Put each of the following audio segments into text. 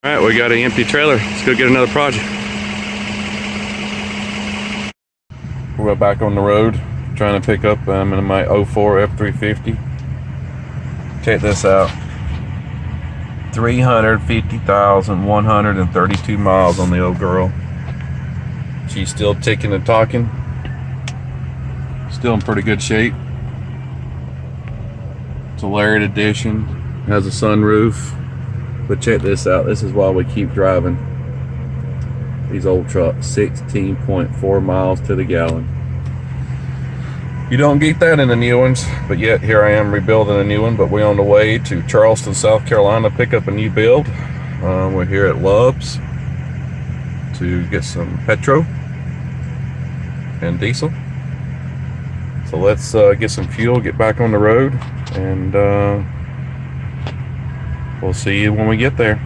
All right, we got an empty trailer. Let's go get another project. We're back on the road trying to pick up in my 04 F350. Check this out. 350,132 miles on the old girl. She's still ticking and talking. Still in pretty good shape. It's a Lariat edition. Has a sunroof. But check this out. This is why we keep driving these old trucks. 16.4 miles to the gallon. You don't get that in the new ones, but yet here I am rebuilding a new one. But we're on the way to Charleston, South Carolina to pick up a new build. We're here at Love's to get some petro and diesel. So let's get some fuel, get back on the road, and we'll see you when we get there.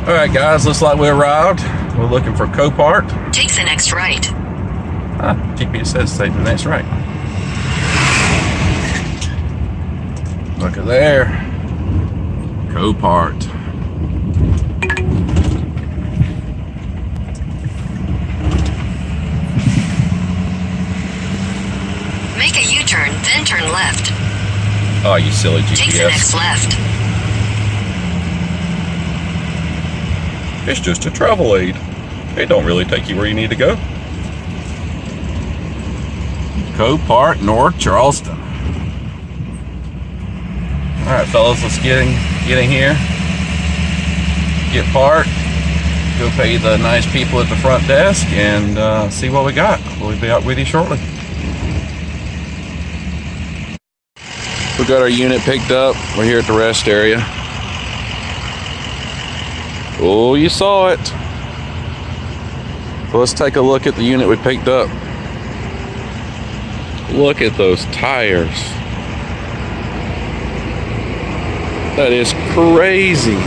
Alright guys, looks like we arrived. We're looking for Copart. Take the next right. GPS says take the next right. Look at there. Copart. Make a U-turn, then turn left. Oh, you silly GPS. Take the next left. It's just a travel aid. It don't really take you where you need to go. Copart, North Charleston. All right, fellas, let's get in here. Get parked. Go pay the nice people at the front desk and see what we got. We'll be out with you shortly. We got our unit picked up. We're here at the rest area. Oh, you saw it. So let's take a look at the unit we picked up. Look at those tires. That is crazy.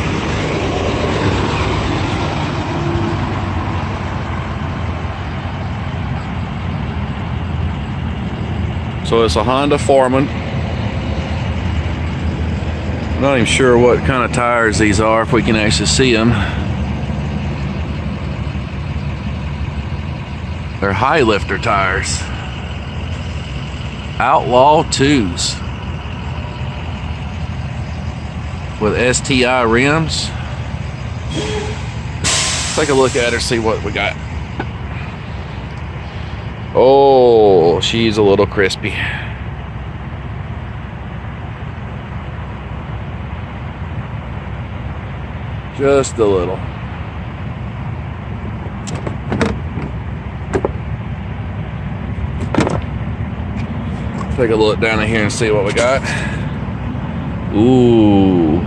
So it's a Honda Foreman. I'm not even sure what kind of tires these are, if we can actually see them. They're high lifter tires. Outlaw 2s. With STI rims. Take a look at her, see what we got. Oh, she's a little crispy. Just a little. Take a look down in here and see what we got. Ooh.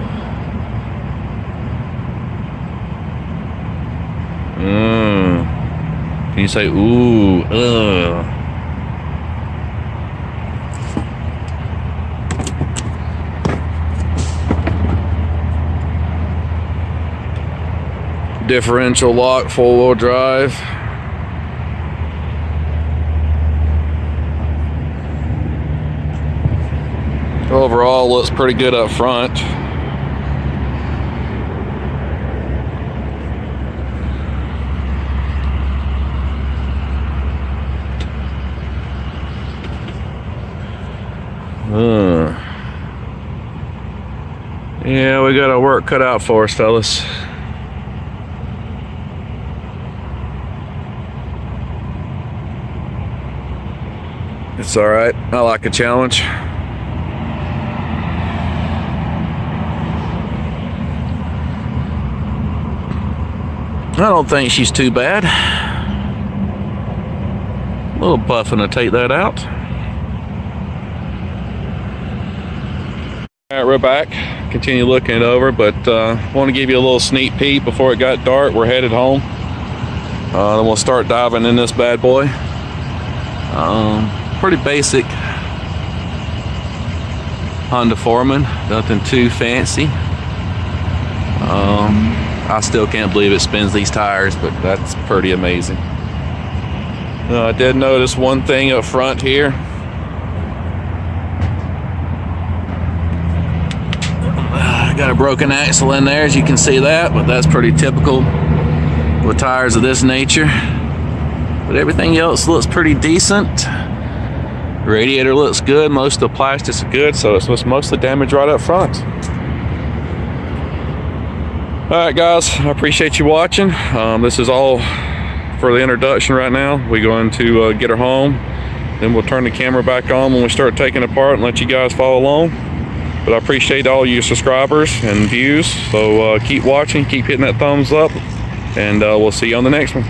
Can you say ooh? Differential lock, 4-wheel drive. Overall, looks pretty good up front. Yeah, we got our work cut out for us, fellas. It's all right. I like a challenge. don't think she's too bad. A little buffing to take that out. All right, we're back. Continue looking it over, but want to give you a little sneak peek before it got dark. We're headed home. Then we'll start diving in this bad boy. Pretty basic Honda Foreman, nothing too fancy. I still can't believe it spins these tires, but that's pretty amazing. I did notice one thing up front here. I got a broken axle in there, as you can see that, but that's pretty typical with tires of this nature. But everything else looks pretty decent. Radiator looks good. Most of the plastics are good, so it's mostly damaged right up front. All right, guys, I appreciate you watching. This is all for the introduction right now. We're going to get her home, then we'll turn the camera back on when we start taking it apart and let you guys follow along. But I appreciate all you subscribers and views, so keep watching, keep hitting that thumbs up, and we'll see you on the next one.